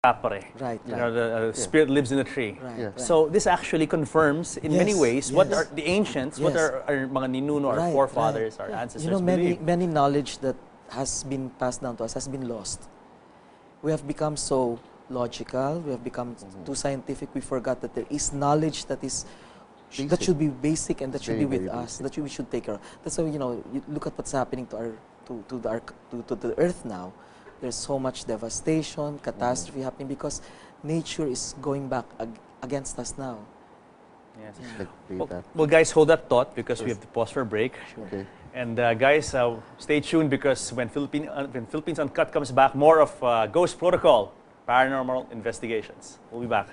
Capre. Right. You know, the spirit lives in the tree. Right. Yeah. Right. So this actually confirms in many ways what are the ancients, what Yes. are our mga ninuno, our Right, forefathers, right. our ancestors You know, many believed. knowledge that has been passed down to us has been lost. We have become so logical. We have become too scientific. We forgot that there is knowledge that is that should be basic and that should be with us. That we should take care of. That's why, you know, you look at what's happening to our to the earth now. There's so much devastation, catastrophe happening because nature is going back against us now. Yes. Like Well, guys, hold that thought because we have to pause for a break. Okay. And guys, stay tuned because when Philippines Uncut comes back, more of Ghost Protocol, paranormal investigations. We'll be back.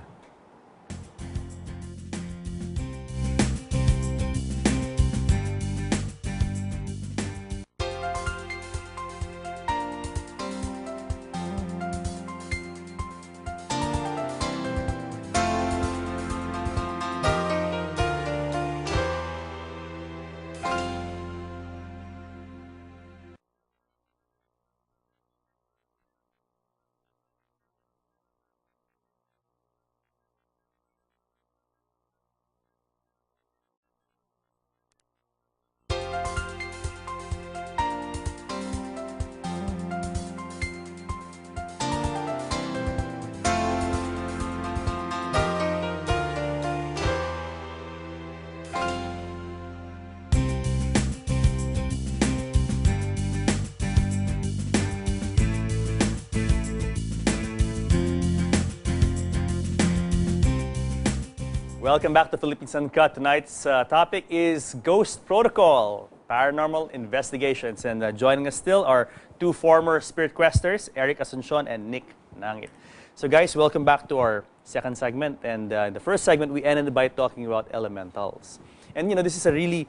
Welcome back to Philippines Uncut. Tonight's topic is Ghost Protocol, paranormal investigations. And joining us still are two former spirit questers, Eric Asuncion and Nick Nangit. So guys, welcome back to our second segment. And in the first segment, we ended by talking about elementals. And you know, this is a really,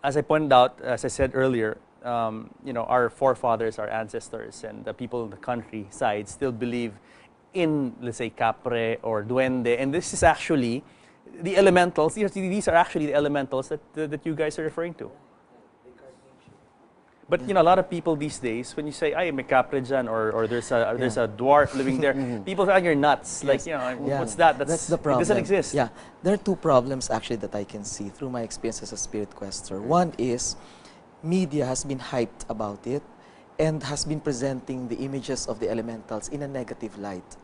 as I pointed out, as I said earlier, you know, our forefathers, our ancestors, and the people in the countryside still believe in, let's say, Capre or Duende, and this is actually the elementals. These are actually the elementals that you guys are referring to. But you know, a lot of people these days, when you say, "Ay, may Capre dyan," or there's a dwarf living there, people think you're nuts. Like, you know, what's that? That's the problem. It doesn't exist. Yeah, there are two problems actually that I can see through my experience as a spirit quester. One is media has been hyped about it and has been presenting the images of the elementals in a negative light.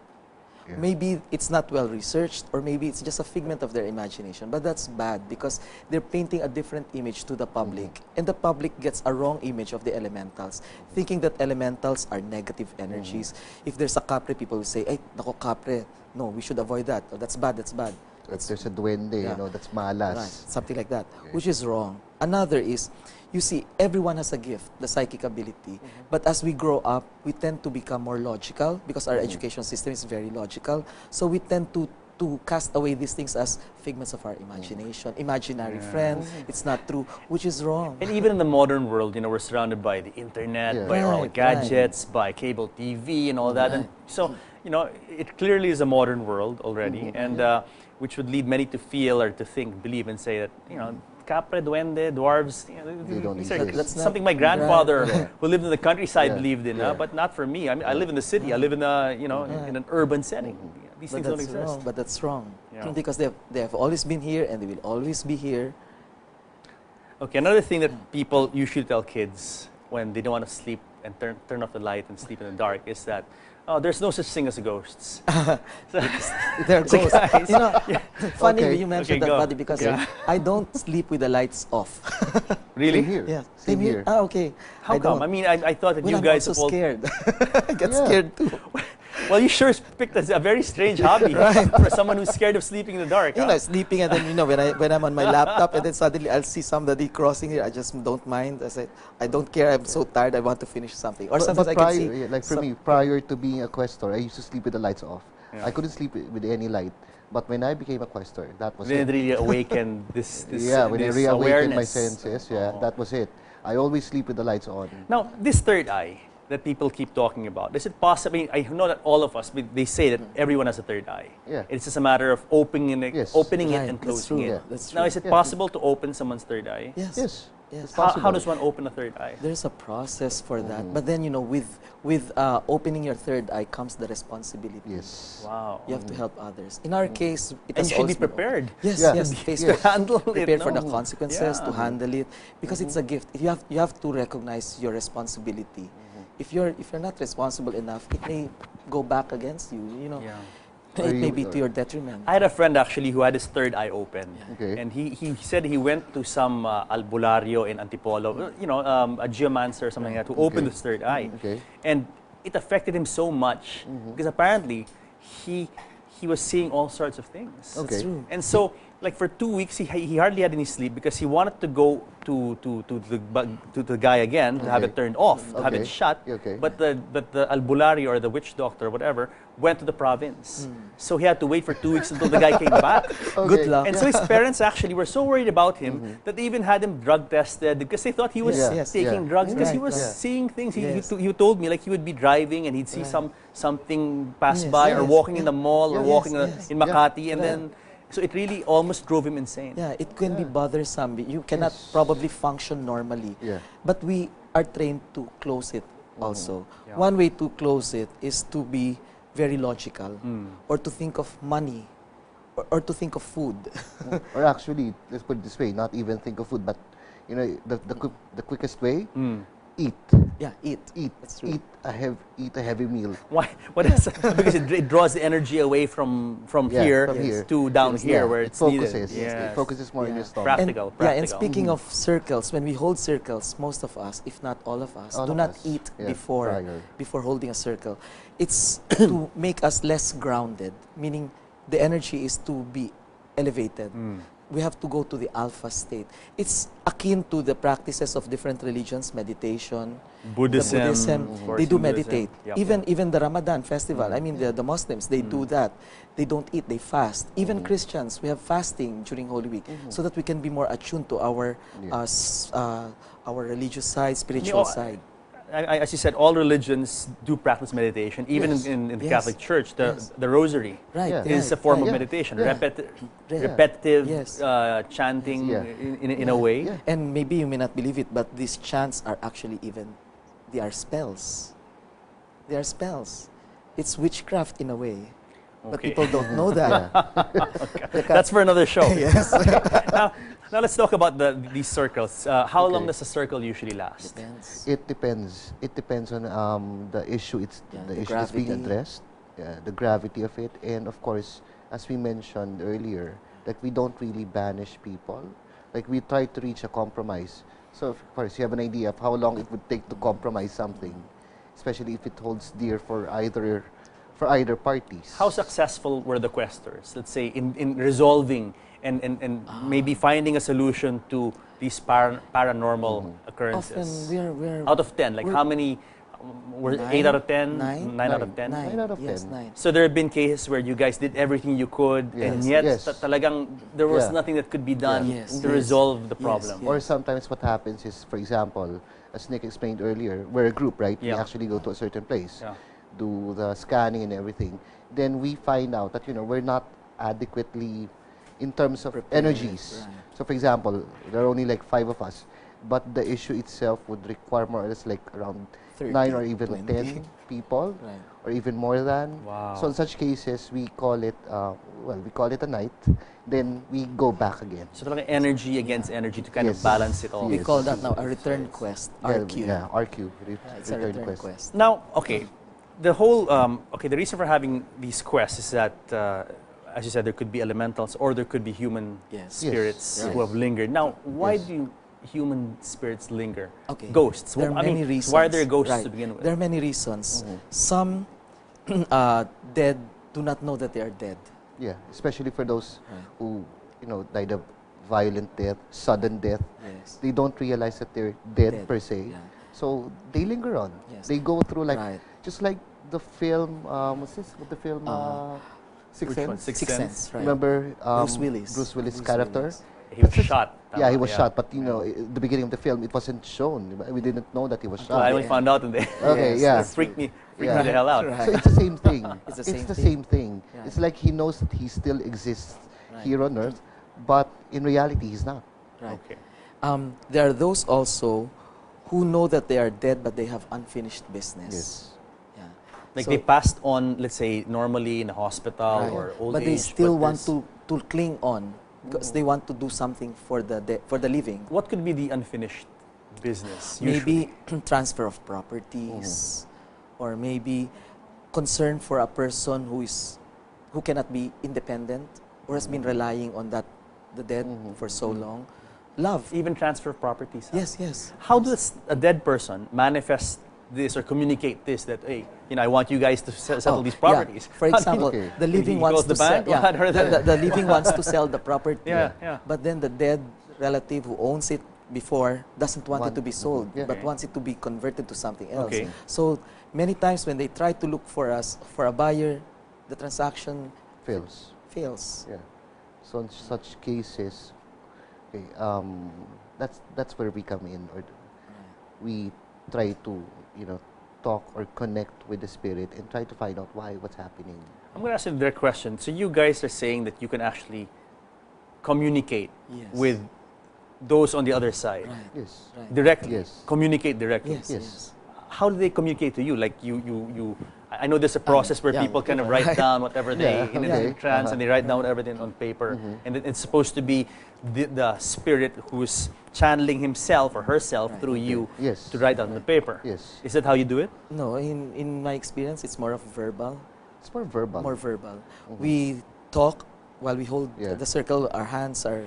Yeah. Maybe it's not well researched, or maybe it's just a figment of their imagination, but that's bad because they're painting a different image to the public, and the public gets a wrong image of the elementals, thinking that elementals are negative energies. If there's a Capre, people will say, "Ay, nako Capre, no, we should avoid that. Oh, that's bad, that's bad." If there's a duende, you know, that's malas. Right, something like that, which is wrong. Another is, you see, everyone has a gift, the psychic ability. But as we grow up, we tend to become more logical because our education system is very logical. So we tend to cast away these things as figments of our imagination, imaginary friend. It's not true, which is wrong. And even in the modern world, you know, we're surrounded by the internet, by all the gadgets, by cable TV and all that. And so, you know, it clearly is a modern world already, and which would lead many to feel or to think, believe, and say that, you know, Capre, Duende, dwarves, you know, these are something my grandfather who lived in the countryside believed in, but not for me. I mean, I live in the city. I live in a, you know, in an urban setting. These things don't exist. Wrong, but that's wrong. Yeah. Because they have always been here and they will always be here. Okay, another thing that people usually tell kids when they don't want to sleep and turn off the light and sleep in the dark is that, oh, there's no such thing as ghosts. There are ghosts. Guys, you know, funny you mentioned that, go. buddy, because I don't sleep with the lights off. Really? Same here. Yeah, Same here. Ah, okay. How come? I mean, I thought that well, you I'm guys also have all... scared. I get scared too. Well, you sure picked a very strange hobby for someone who's scared of sleeping in the dark. You know, sleeping, and then, you know, when I'm on my laptop and then suddenly I'll see somebody crossing here, I just don't mind. I say, I don't care. I'm so tired. I want to finish something. Or sometimes I can see. Like for me, prior to being a questor, I used to sleep with the lights off. I couldn't sleep with any light. But when I became a questor, that was then it. It really awakened this when this I reawakened awareness. my senses, that was it. I always sleep with the lights on. Now, this third eye that people keep talking about, is it possible? I mean, I know that all of us, they say that everyone has a third eye. Yeah. It's just a matter of opening it, Yes. it and closing it. That's true. Now, is it possible to open someone's third eye? Yes. Yes. Yes. How does one open a third eye? There's a process for that. But then, with opening your third eye comes the responsibility. Yes. Wow. You have to help others. In our case, it And has you should be also been prepared. Yes, Yeah. yes. Yes. To handle it. Prepare for the no? consequences, Yeah. to handle it, because it's a gift. You have to recognize your responsibility. If you're not responsible enough, it may go back against you. You know, Yeah. Are it may you- be to your detriment. I had a friend actually who had his third eye open. Okay. And he said he went to some albulario in Antipolo, a geomancer or something like that, to open Okay. his third eye. Okay. And it affected him so much because apparently he was seeing all sorts of things. Okay. That's true. And so, like for 2 weeks, he hardly had any sleep because he wanted to go to the guy again to have Okay. it turned off, to have it Okay. shut. Okay. But the albulario or the witch doctor, whatever, went to the province. So he had to wait for 2 weeks until the guy came back. Good luck. And so his parents actually were so worried about him that they even had him drug tested because they thought he was Yes, yes, taking yeah. drugs because he Right, was right. seeing things. Yes. He told me like he would be driving and he'd see Right. something pass Yes, by or yes, walking in yeah. the mall or Yeah, walking yes, in yes. Makati and Yeah. then so it really almost drove him insane. Yeah, it can be bothersome. You cannot Yes. probably function normally. Yeah. But we are trained to close it also. Yeah. One way to close it is to be very logical or to think of money or to think of food. Or actually, let's put it this way: not even think of food, but the quickest way, eat, Yeah, eat. That's true. eat a heavy meal. Why? What is because it draws the energy away from Yeah, here from here. to down here where it it's focuses. needed. Yes. It focuses more in Yeah. your stomach. Practical. Yeah, and practical. speaking of circles, when we hold circles, most of us, if not all of us, All do of not us. eat Yes, before prior. holding a circle. It's to make us less grounded, meaning the energy is to be elevated. We have to go to the alpha state. It's akin to the practices of different religions, meditation, Buddhism, the Buddhism, of course, they do Hinduism. meditate. Yep. Even the Ramadan festival, I mean the Muslims, they do that. They don't eat, they fast. Even Christians, we have fasting during Holy Week so that we can be more attuned to our our religious side, spiritual side. As you said, all religions do practice meditation. Even Yes. in the Yes. Catholic Church, Yes. the rosary Right, Yeah. is a right, form right. of Yeah. meditation. Yeah. Repetitive Yes. chanting Yeah. in a way. Yeah. And maybe you may not believe it, but these chants are actually they are spells. They are spells. It's witchcraft in a way. But Okay. people don't know that. That's for another show. Yes. now let's talk about these circles. How long does a circle usually last? Depends. It depends. It depends on the issue. Yeah, The the issue that's being gravity. addressed, the gravity of it, and of course, as we mentioned earlier, that we don't really banish people. Like we try to reach a compromise. So of course, you have an idea of how long it would take to compromise something, especially if it holds dear for either parties. How successful were the questers, let's say, in resolving and maybe finding a solution to these paranormal occurrences? Often we're Out of 10, like we're- how many? Were 8 out of 10? Nine? 9 out of 10? Nine. Nine out of Yes, 10. 9. So there have been cases where you guys did everything you could, and Yes. yet Yes. talagang there was Yeah. nothing that could be done Yes. to Yes. resolve the Yes. problem. Yes. Or sometimes what happens is, for example, as Nick explained earlier, we're a group, right? We Yeah. actually go to a certain place, Yeah. do the scanning and everything. Then we find out that, we're not adequately in terms of Prepared, energies. right. So, for example, there are only like 5 of us, but the issue itself would require more or less like around 30, 9 or even 20. 10 people, Right. or even more than. Wow. So in such cases, we call it, we call it a night. Then we go back again. So talagang energy against energy to kind of Yes. balance it all. We Yes. call that now a return quest, RQ. Yeah, RQ. It's a return quest. Now, okay, the whole the reason for having these quests is that, as you said, there could be elementals or there could be human Yes. spirits Yes. who have lingered. Now, why Yes. do human spirits linger? Okay. Ghosts. There are I many mean, reasons. why are there ghosts Right. to begin with? There are many reasons. Some dead do not know that they are dead. Yeah, especially for those Right. who, died of violent death, sudden death. Yes. They don't realize that they're dead, Dead, per se. yeah. So they linger on. Yes. They go through like, Right. just like the film, what's this? What the film? Sixth Which one? Sense? Sixth Sixth Sense? Sense, right. Remember Bruce Willis. Bruce Willis' Bruce character? Willis. He was shot. Yeah, he was Yeah. shot, but the beginning of the film, it wasn't shown. We didn't know that he was Well, I shot. only found out in the Okay, Yes, yeah. It freaked me Yeah. the hell out. Right. So it's the same thing. It's the It's same same thing. Yeah. It's like he knows that he still exists Right. here on Earth, but in reality, he's not. Right. Okay. There are those also who know that they are dead, but they have unfinished business. Yes. Yeah. Like So- they passed on, let's say, normally in a hospital Right. or old but age. they still want there's- to cling on because they want to do something for the living. What could be the unfinished business? Maybe transfer of properties, or maybe concern for a person who cannot be independent or has been relying on the dead for so long. Love. Even transfer of properties. Huh? Yes, yes. How does a dead person manifest this or communicate this that, hey, I want you guys to settle these properties? Yeah. For example, Okay. the living He wants calls to the sell. bank? What? Or The living wants to sell the property. Yeah, yeah. But then the dead relative who owns it before doesn't want it to be sold, Yeah. but Okay. wants it to be converted to something else. Okay. So many times when they try to look for a buyer, the transaction Fails. fails. Yeah. So in such cases, okay, that's where we come in, or we try to talk or connect with the spirit and try to find out what's happening. I'm going to ask you their question. So you guys are saying that you can actually communicate Yes. with those on the other side. Right. Yes. Right. Directly. Yes. Communicate directly. Yes. Yes. Yes. How do they communicate to you? Like I know there's a process where yeah, people kind of write right. down whatever they Yeah, in okay. a trance and they write down everything on paper, and it's supposed to be the spirit who's channeling himself or herself Right. through you Yes. to write down the paper. Yes. Is that how you do it? No, in my experience, it's more of verbal. It's more verbal. More verbal. We talk while we hold Yeah. the circle. Our hands are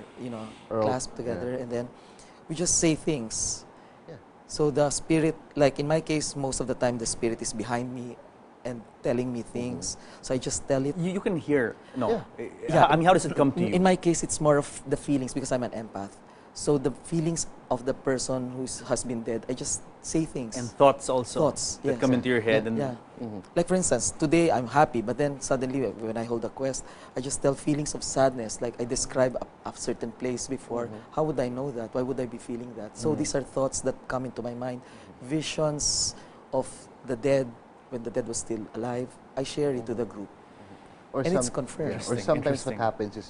Or- clasped together, and then we just say things. Yeah. So the spirit, like in my case, most of the time the spirit is behind me and telling me things. So I just tell it. You can hear. No. Yeah. Yeah. I mean, how does it come to you? In my case, it's more of the feelings because I'm an empath. So the feelings of the person who has been dead, I just say things. and thoughts also Thoughts, that yes. come into your head. And Yeah. Like for instance, today I'm happy, but then suddenly when I hold a quest, I just tell feelings of sadness. Like I describe a certain place before. How would I know that? Why would I be feeling that? So these are thoughts that come into my mind. Visions of the dead when the dead was still alive. I share it to the group. Or And it's confirmed. Or sometimes what Interesting. happens is,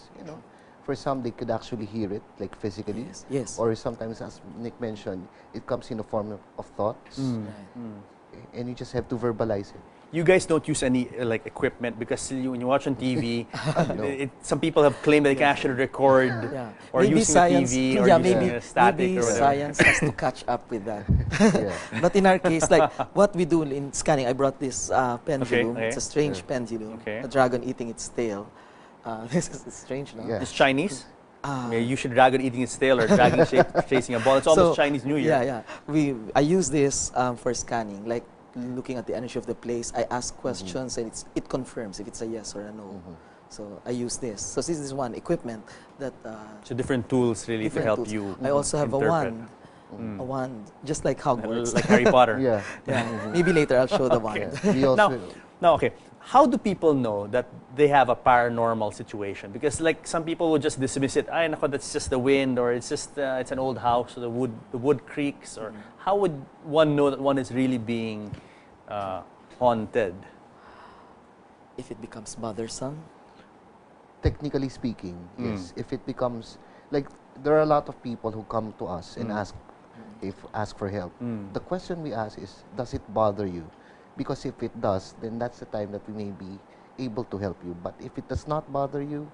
for some they could actually hear it, like physically. Yes. Yes. Or sometimes, as Nick mentioned, it comes in the form of thoughts, Right. and you just have to verbalize it. you guys don't use any like equipment because when you watch on TV, No. some people have claimed that they can actually record Yeah. or maybe using science, a TV or yeah, using maybe, a static maybe or whatever. science has to catch up with that. Yeah. But in our case, like what we do in scanning, I brought this pendulum. Okay. It's a strange Yeah. pendulum. Okay. A dragon eating its tail. This is strange, no? Yeah. It's Chinese. Ah. Yeah, usually dragon eating its tail or dragon chasing a ball. It's almost Chinese New Year. Yeah, yeah. I use this for scanning, like looking at the energy of the place. I ask questions and it confirms if it's a yes or a no. So I use this. So this is one equipment that. So different tools really to different help tools. you. I also have interpret. a wand, just like Hogwarts. Like Harry Potter. Yeah. Yeah. Maybe later I'll show the wand. Yeah. We also, Now, okay. How do people know that they have a paranormal situation? Because like some people would just dismiss it. Ay, nako, that's just the wind, or it's just it's an old house, or the wood creaks. Or how would one know that one is really being haunted? If it becomes bothersome. technically speaking, yes. If it becomes like there are a lot of people who come to us and ask for help. The question we ask is, does it bother you? Because if it does, then that's the time that we may be able to help you. But if it does not bother you,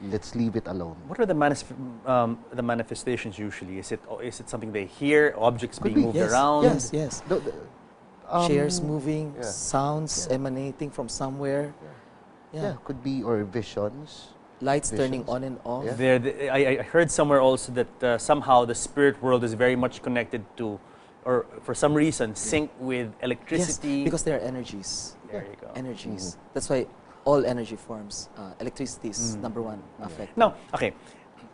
let's leave it alone. What are the manifestations usually? Is it something they hear? Objects Could being be. moved Yes, around? yes, yes. Chairs moving, yeah. sounds emanating from somewhere. Yeah, could be, or visions. Lights turning Visions. on and off. Yeah. I heard somewhere also that somehow the spirit world is very much connected to, or for some reason, sync with Yes, electricity. because there are energies. There you go. Energies. That's why all energy forms. Electricity is number one affected. Now, okay,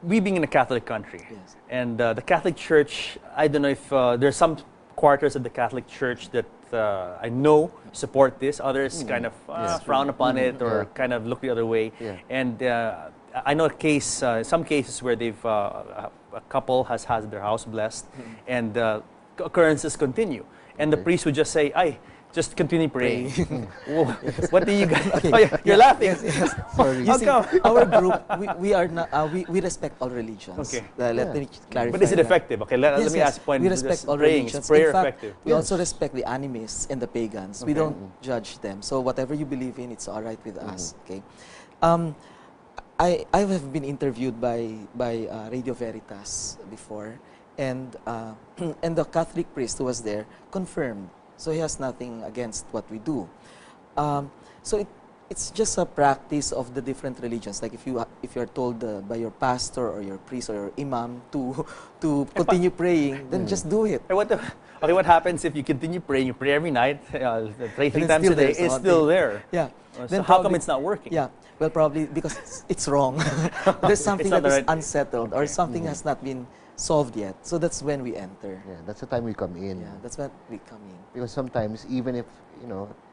we being in a Catholic country, Yes. and the Catholic Church, I don't know if there's some quarters of the Catholic Church that I know support this. Others kind of frown upon it or Yeah. kind of look the other way. Yeah. And I know some cases where they've a couple has had their house blessed, and occurrences continue, and the Okay. priest would just say, "Ay, Just continue praying. Praying. Whoa, what do you guys? Okay. Oh, you're laughing. Sorry. You How see, come? our group, we are not, we respect all religions. Okay. Let me clarify. But is it that. effective? Okay, let Yes, me yes. ask you a point. We respect Just all praying. religions. Is prayer In fact, effective? we also respect the animists and the pagans. We Okay. don't judge them. So whatever you believe in, it's all right with us. Okay. Um, I have been interviewed by Radio Veritas before, and and the Catholic priest who was there confirmed. So he has nothing against what we do. So it's just a practice of the different religions. Like if you're told by your pastor or your priest or your imam to continue praying, then just do it. Hey, what happens if you continue praying? You pray every night, pray three it's times still a day. there, It's so still they- there. Yeah. So Then how come probably- it's not working? Yeah. Well, probably because it's wrong. There's something not that the is right- unsettled or something has not been solved yet. So that's when we enter. Yeah, that's the time we come in. Yeah, that's when we come in. Because sometimes even if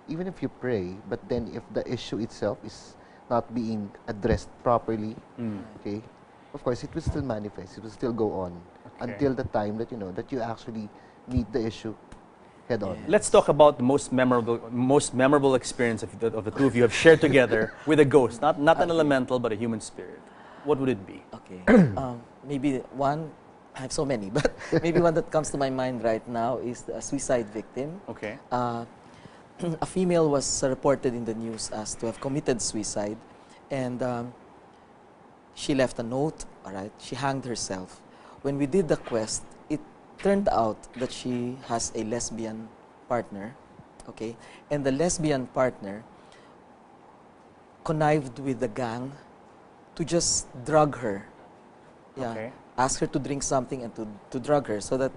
even if you pray, but then if the issue itself is not being addressed properly, okay, of course it will still manifest. It will still go on until the time that that you actually meet the issue head on. Let's talk about the most memorable experience of the two of you have shared together with a ghost, not an elemental, but a human spirit. What would it be? Okay. Maybe one, I have so many, but maybe one that comes to my mind right now is a suicide victim. Okay. A female was reported in the news as to have committed suicide, and she left a note. All right, she hanged herself. When we did the quest, it turned out that she has a lesbian partner. Okay, and the lesbian partner connived with the gang to just drug her. Yeah, Okay. ask her to drink something and to drug her so that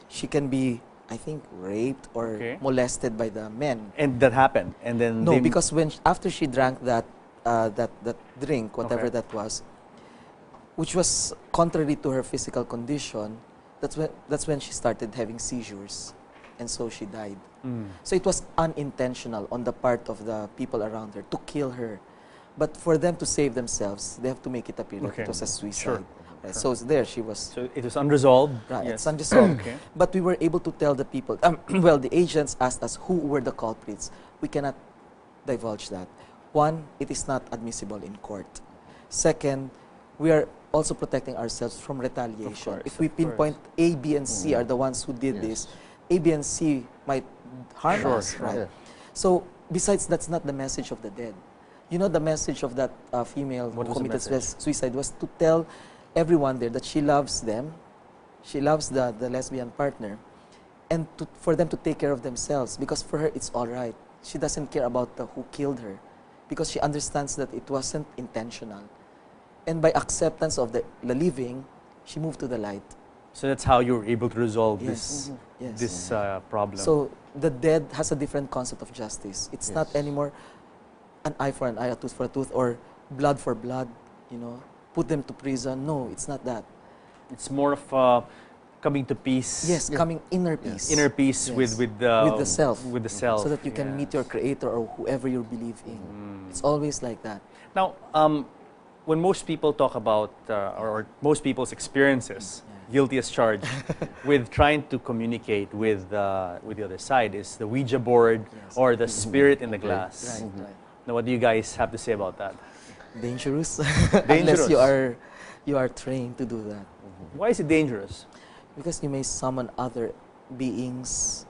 she can be, I think, raped or Okay. molested by the men. And that happened, and then No, they- because after she drank that drink, whatever Okay. that was, which was contrary to her physical condition, that's when she started having seizures, and so she died. So it was unintentional on the part of the people around her to kill her, but for them to save themselves, they have to make it appear that Okay. it was a suicide. Sure. Right? So there she was. So it was unresolved. Right, Yes. it's unresolved. Okay. But we were able to tell the people, well, the agents asked us who were the culprits. We cannot divulge that. One, it is not admissible in court. Second, we are also protecting ourselves from retaliation. course, If we of course. pinpoint A, B, and C are the ones who did Yes. this, A, B, and C might harm Sure, us, sure. right? Yeah. So, besides, that's not the message of the dead. The message of that female What who was the committed message? suicide was to tell everyone there that she loves them, she loves the lesbian partner, and for them to take care of themselves, because for her it's all right. She doesn't care about who killed her, because she understands that it wasn't intentional. And by acceptance of the living, she moved to the light. So that's how you were able to resolve Yes. Yes. this problem. So the dead has a different concept of justice. It's not Yes. anymore an eye for an eye, a tooth for a tooth, or blood for blood, put them to prison. No, it's not that. it's more of coming to peace. Yes, Yeah. coming inner peace. Inner peace Yes. with With the self. With the self. So that you can meet your creator or whoever you believe in. It's always like that. Now, when most people talk about, or most people's experiences, guilty as charged, with trying to communicate with the other side, is the Ouija board Yes. or the spirit in the glass. Right, right. Now, what do you guys have to say about that? Dangerous. Dangerous. Unless you are trained to do that. Why is it dangerous? Because you may summon other beings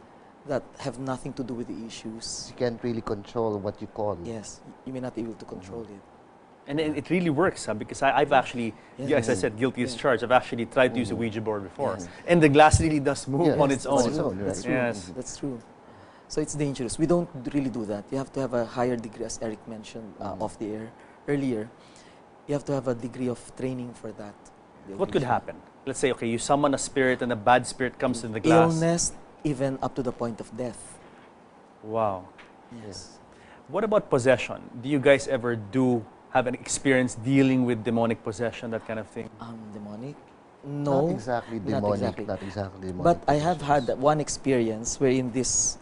that have nothing to do with the issues. You can't really control what you call. Yes, you may not be able to control it. And it really works, because I've actually, Yes. as I said, guilty as Yeah. charged. I've actually tried to use a Ouija board before. And the glass really does move Yes, on its on own. its own, That's right. true. Yes. That's true. So it's dangerous. We don't really do that. You have to have a higher degree, as Eric mentioned off the air earlier. You have to have a degree of training for that. What could happen? Let's say, okay, you summon a spirit and a bad spirit comes in the glass. Illness, even up to the point of death. Wow. Yes. What about possession? Do you guys ever have an experience dealing with demonic possession, that kind of thing? Demonic? No. Not exactly not demonic. exactly. Not exactly demonic. But I have possessions. had one experience wherein this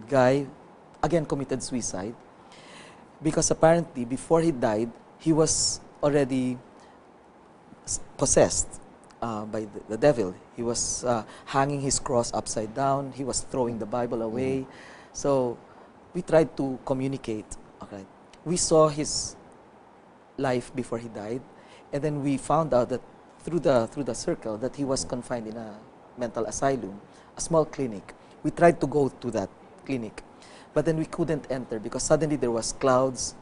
guy, again, committed suicide. Because apparently, before he died, he was already possessed. by the devil. He was hanging his cross upside down. He was throwing the Bible away. So we tried to communicate. Okay, we saw his life before he died, and then we found out that through the circle that he was confined in a mental asylum, a small clinic. We tried to go to that clinic, but then we couldn't enter because suddenly there were clouds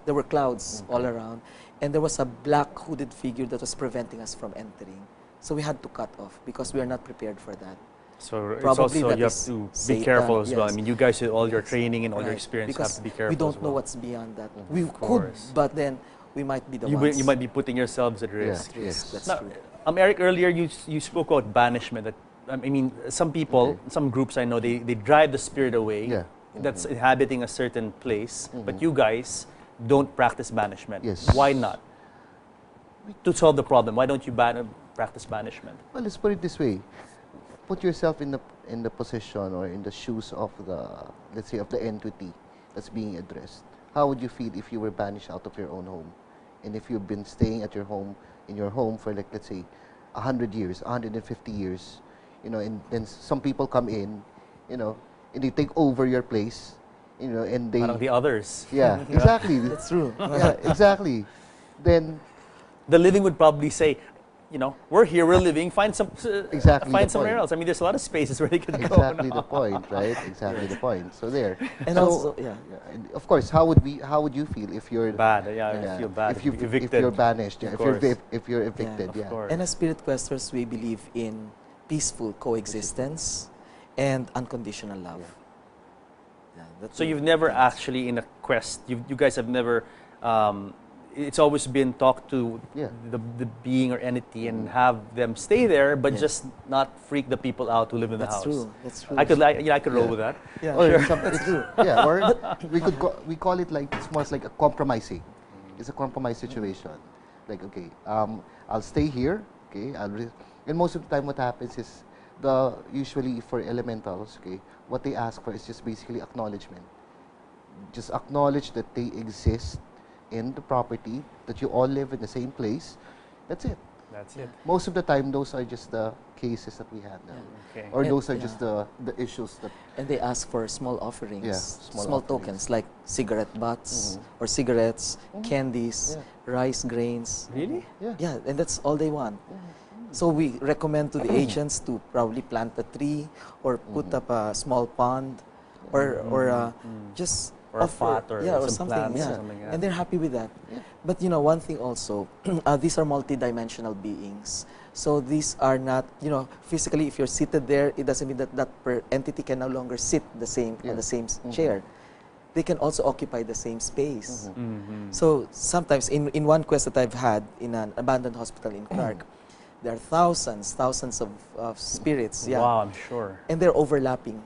all around, and there was a black hooded figure that was preventing us from entering. So we had to cut off because we are not prepared for that. So it's Probably also that you have is to be Satan, careful as well. I yes. mean, you guys with all your training and all your Right. experience because have to be careful. we don't as know well. what's beyond that. We Of could, course. but then we might be the You, ones. you might be putting yourselves at risk. Yes. That's Now, true. Eric, earlier you spoke about banishment. That I mean, some people, some groups I know, they drive the spirit away. Yeah. That's inhabiting a certain place. But you guys don't practice banishment. Yes. Why not? To solve the problem, why don't you practice banishment? Well, let's put it this way: put yourself in the position or in the shoes of the, let's say, of the entity that's being addressed. How would you feel if you were banished out of your own home, and if you've been staying at your home for like, let's say, 100 years, 150 years, and then some people come in, and they take over your place, and they, Parang the others. yeah, exactly, That's true. yeah, exactly. Then The living would probably say, we're here, we're living. Find Exactly find the somewhere point. else. I mean, there's a lot of spaces where they could go. exactly now. the point, right? Exactly the point. So there. And So, also, yeah. and of course, how would you feel if you're Bad. Yeah, I feel bad. if you evicted. if you're banished, Of if you're course. if you're evicted, Of yeah. course. And as spirit questers, we believe in peaceful coexistence and unconditional love. Yeah, that's So the you've never things. actually in a quest. You guys have never. It's always been talked to Yeah. the being or entity and have them stay there, but Yes. just not freak the people out who live in the That's house. true. That's true. I could roll Yeah. with that. Yeah, Or sure. that's true. Yeah, or we call it like, it's more like a compromising. It's a compromise situation. Like, okay, I'll stay here. Okay, and most of the time, what happens is usually for elementals, okay, what they ask for is just basically acknowledgement. Just acknowledge that they exist in the property, that you all live in the same place. That's it. That's it. Most of the time, those are just the cases that we have now. Okay. Or And- those are yeah. just the issues that, And they ask for small offerings, Yeah, small small tokens like cigarette butts or cigarettes, candies, rice grains. Really? Yeah, and that's all they want. So we recommend to the agents to probably plant a tree or put up a small pond or just Or a offer, pot or yeah, or some something, plants or yeah. something like that. And they're happy with that. But one thing also, these are multidimensional beings. So these are not, physically, if you're seated there, it doesn't mean that entity can no longer sit on the same chair. They can also occupy the same space. So sometimes in one quest that I've had in an abandoned hospital in Clark, there are thousands of spirits. Yeah. Wow, I'm sure. And they're overlapping.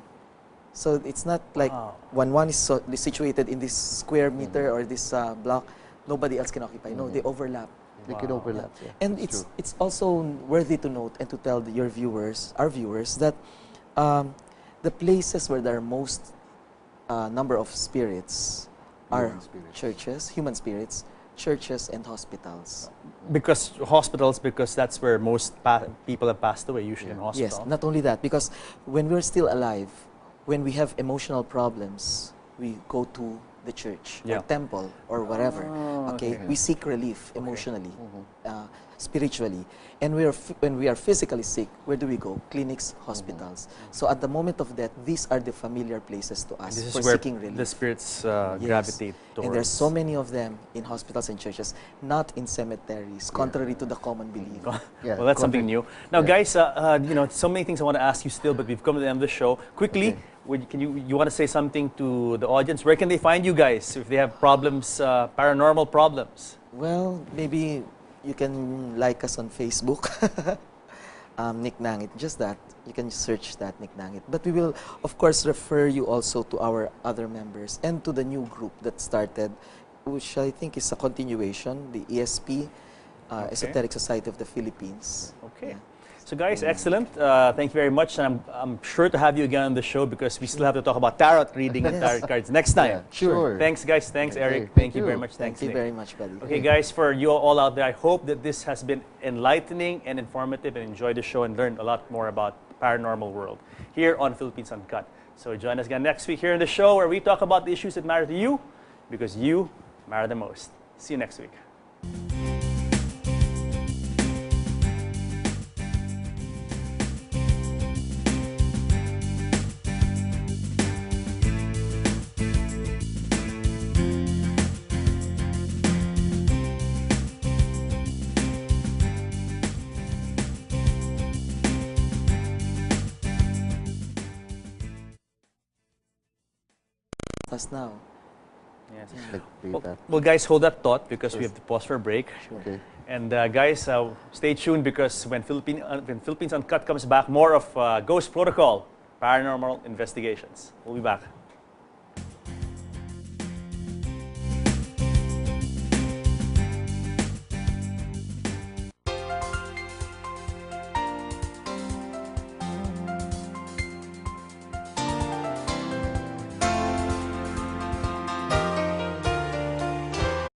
So it's not like Wow. when one is situated in this square meter or this block, nobody else can occupy. No, they overlap. they can overlap. Yeah, And that's it's also worthy to note and to tell our viewers, that the places where there are most number of spirits are Human spirits. churches, human spirits, churches, and hospitals. Because that's where most people have passed away, usually in hospital. Yes, not only that, because when we're still alive, when we have emotional problems, we go to the church Yeah. or temple or whatever. Okay, we seek relief emotionally, spiritually, and when we are physically sick, where do we go? Clinics, hospitals. So at the moment of death, these are the familiar places to us This for is where seeking relief. the spirits Yes. gravitate towards. And there's so many of them in hospitals and churches, not in cemeteries, contrary to the common belief. Yeah, Well, that's something new. Now, Yeah. guys, so many things I want to ask you still, but we've come to the end of the show. Quickly, you want to say something to the audience? Where can they find you guys if they have problems, paranormal problems? Well, maybe you can like us on Facebook, Nick Nangit. Just that. You can search that, Nick Nangit. But we will, of course, refer you also to our other members and to the new group that started, which I think is a continuation, the ESP, Esoteric Society of the Philippines. Okay. Yeah. So guys, excellent. Thank you very much. And I'm sure to have you again on the show because we still have to talk about tarot reading and tarot cards next time. Yeah, sure. Thanks, guys. Thanks, Okay, Eric. thank Thank you you. very much. Thank Thanks, you Nick. very much, buddy. Okay, guys, for you all out there, I hope that this has been enlightening and informative and enjoy the show and learn a lot more about the paranormal world here on Philippines Uncut. So join us again next week here in the show where we talk about the issues that matter to you because you matter the most. See you next week. Us now. Yes. Like, play Well, that. well, guys, hold that thought because we have to pause for a break. Okay. And guys, stay tuned because when Philippines Uncut comes back, more of Ghost Protocol, paranormal investigations. We'll be back.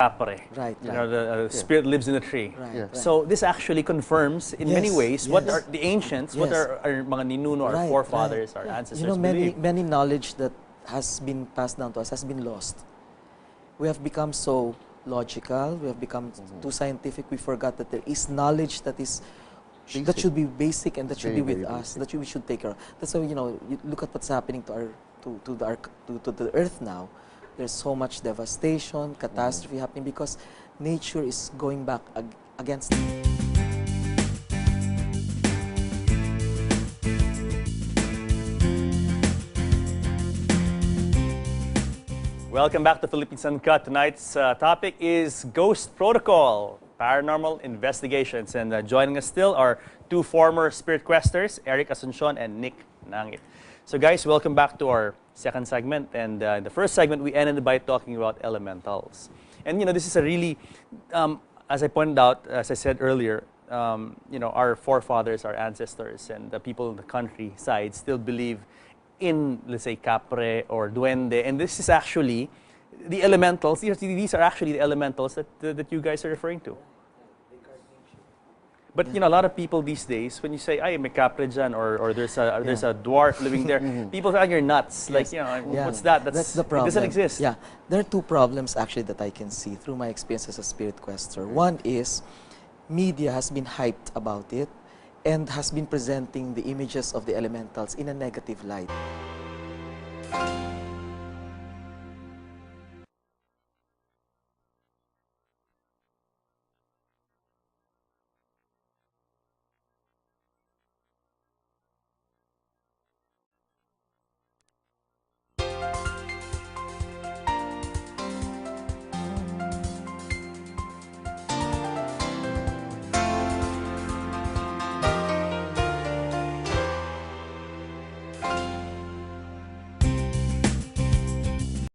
Kapre. Right, You right. know, the spirit lives in the tree. Right, Yeah. right. So this actually confirms in many Yes, ways what yes. are the ancients, what Yes. are our mga ninuno, our Right, forefathers, right. our ancestors You know, many believe. many knowledge that has been passed down to us has been lost. We have become so logical. We have become too scientific. We forgot that there is knowledge that is that Basic. should be basic and that It's should be very, with very us. basic. That we should take care of. That's why you look at what's happening to our to the earth now. There's so much devastation, catastrophe happening because nature is going back against. Welcome back to Philippines Uncut. Tonight's topic is Ghost Protocol, paranormal investigations. And joining us still are two former spirit questers, Eric Asuncion and Nick Nangit. So guys, welcome back to our second segment. And in the first segment, we ended by talking about elementals. And this is a really, as I pointed out, as I said earlier, our forefathers, our ancestors, and the people in the countryside still believe in, let's say, capre or duende, and this is actually the elementals. These are actually the elementals that you guys are referring to. But a lot of people these days, when you say, "Ay, may capre dyan," or there's a dwarf living there, people think you're nuts. Yes. Like, Yeah. what's that? That's the problem. It doesn't exist. Yeah, there are two problems actually that I can see through my experience as a spirit quester. One is media has been hyped about it and has been presenting the images of the elementals in a negative light.